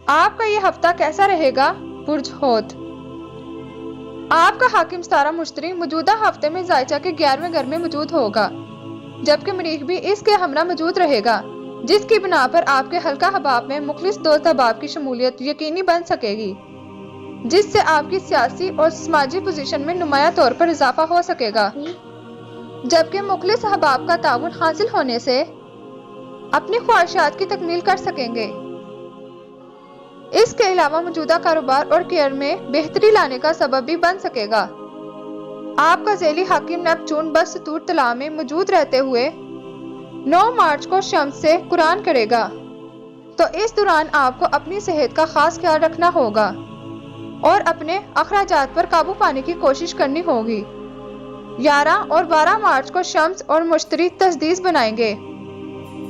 آپ کا یہ ہفتہ کیسا رہے گا؟ برج ہوت۔ آپ کا حاکم ستارہ مشتری موجودہ ہفتے میں ذائچہ کے 11ویں گھر میں موجود ہوگا، جبکہ مریخ بھی اس کے ہمراہ موجود رہے گا، جس کی بنا پر آپ کے حلقہ حباب میں مخلص دوست احباب کی شمولیت یقینی بن سکے گی، جس سے آپ کی سیاسی اور سماجی پوزیشن میں نمایاں طور پر اضافہ ہو سکے گا، جبکہ مخلص احباب کا تعاون حاصل ہونے سے اپنی خواہشات کی تکمیل کر سکیں گے۔ اس کے علاوہ موجودہ کاروبار اور کیریئر میں بہتری لانے کا سبب بھی بن سکے گا۔ آپ کا ذیلی حاکم نیپچون بستور طلاع میں موجود رہتے ہوئے 9 مارچ کو شمس سے قران کرے گا، تو اس دوران آپ کو اپنی صحت کا خاص خیال رکھنا ہوگا اور اپنے اخراجات پر قابو پانے کی کوشش کرنی ہوگی۔ 11 اور 12 مارچ کو شمس اور مشتری تسدیس بنائیں گے،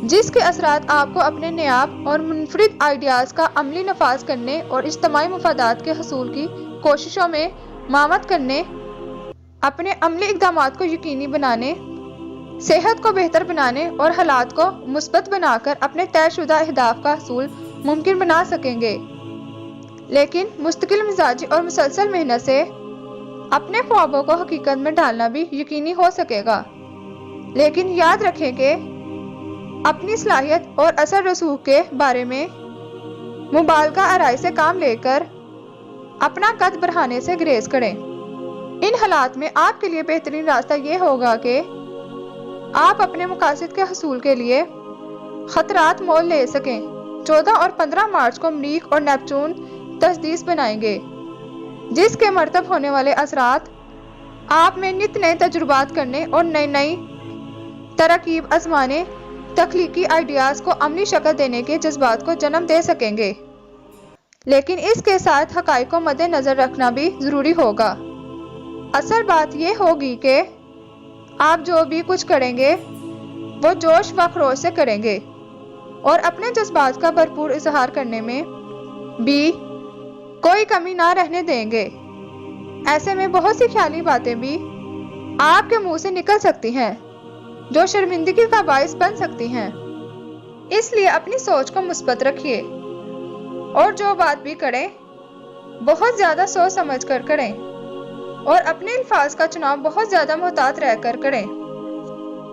جس کے اثرات آپ کو اپنے نیاب اور منفرد آئیڈیاز کا عملی نفاذ کرنے اور اجتماعی مفادات کے حصول کی کوششوں میں معاونت کرنے، اپنے عملی اقدامات کو یقینی بنانے، صحت کو بہتر بنانے اور حالات کو مثبت بنا کر اپنے طے شدہ اہداف کا حصول ممکن بنا سکیں گے۔ لیکن مستقل مزاجی اور مسلسل محنت سے اپنے خوابوں کو حقیقت میں ڈالنا بھی یقینی ہو سکے گا، لیکن یاد رکھیں کہ اپنی صلاحیت اور اثر رسوخ کے بارے میں مبالغہ آرائی سے کام لے کر اپنا قد بڑھانے سے گریز کریں۔ ان حالات میں آپ کے لیے بہترین راستہ یہ ہوگا کہ آپ اپنے مقاصد کے حصول کے لیے خطرات مول لے سکیں۔ 14 اور 15 مارچ کو مریخ اور نیپچون تسدیس بنائیں گے، جس کے مرتب ہونے والے اثرات آپ میں نت نئے تجربات کرنے اور نئی ترکیب آزمانے، تخلیقی آئیڈیاز کو عملی شکل دینے کے جذبات کو جنم دے سکیں گے، لیکن اس کے ساتھ حقائق کو مد نظر رکھنا بھی ضروری ہوگا۔ اصل بات یہ ہوگی کہ آپ جو بھی کچھ کریں گے وہ جوش و خروش سے کریں گے اور اپنے جذبات کا بھرپور اظہار کرنے میں بھی کوئی کمی نہ رہنے دیں گے۔ ایسے میں بہت سی خیالی باتیں بھی آپ کے منہ سے نکل سکتی ہیں جو شرمندگی کا باعث بن سکتی ہیں، اس لیے اپنی سوچ کو مثبت رکھیے اور جو بات بھی کریں بہت زیادہ سوچ سمجھ کر کریں اور اپنے الفاظ کا چناؤ بہت زیادہ محتاط رہ کر کریں۔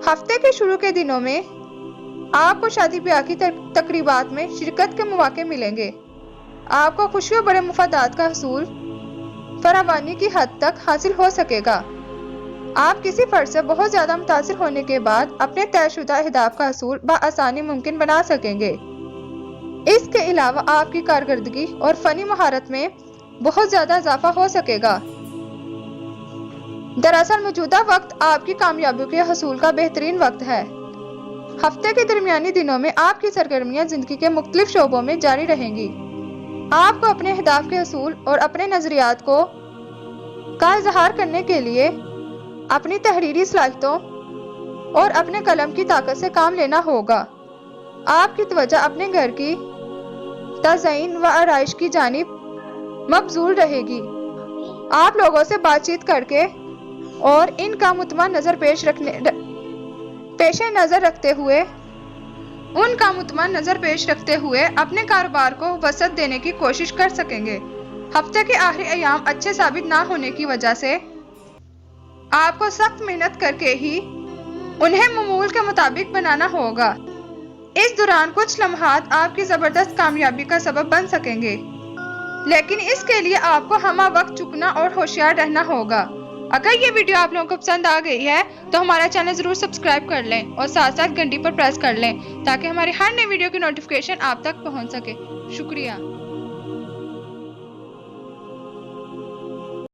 ہفتے کے شروع کے دنوں میں آپ کو شادی بیاہ کی تقریبات میں شرکت کے مواقع ملیں گے۔ آپ کو خوشیوں بڑے مفادات کا حصول فراوانی کی حد تک حاصل ہو سکے گا۔ آپ کسی فرد سے بہت زیادہ متاثر ہونے کے بعد اپنے طے شدہ اہداف کا حصول بآسانی ممکن بنا سکیں گے۔ اس کے علاوہ آپ کی کارکردگی اور فنی مہارت میں بہت زیادہ اضافہ ہو سکے گا۔ دراصل موجودہ وقت آپ کی کامیابیوں کے حصول کا بہترین وقت ہے۔ ہفتے کے درمیانی دنوں میں آپ کی سرگرمیاں زندگی کے مختلف شعبوں میں جاری رہیں گی۔ آپ کو اپنے اہداف کے حصول اور اپنے نظریات کا اظہار کرنے کے لیے اپنی تحریری صلاحیتوں اور اپنے قلم کی طاقت سے کام لینا ہوگا۔ آپ کی توجہ اپنے گھر کی تزئین و آرائش کی جانب مبذول رہے گی۔ آپ لوگوں سے بات چیت کر کے اور ان کا مطمئن نظر پیش رکھتے ہوئے اپنے کاروبار کو وسعت دینے کی کوشش کر سکیں گے۔ ہفتے کے آخری ایام اچھے ثابت نہ ہونے کی وجہ سے آپ کو سخت محنت کر کے ہی انہیں معمول کے مطابق بنانا ہوگا۔ اس دوران کچھ لمحات آپ کی زبردست کامیابی کا سبب بن سکیں گے، لیکن اس کے لیے آپ کو ہمہ وقت چکنا اور ہوشیار رہنا ہوگا۔ اگر یہ ویڈیو آپ لوگوں کو پسند آ گئی ہے تو ہمارا چینل ضرور سبسکرائب کر لیں اور ساتھ ساتھ گھنٹی پر پریس کر لیں تاکہ ہماری ہر نئی ویڈیو کی نوٹیفیکیشن آپ تک پہنچ سکے۔ شکریہ۔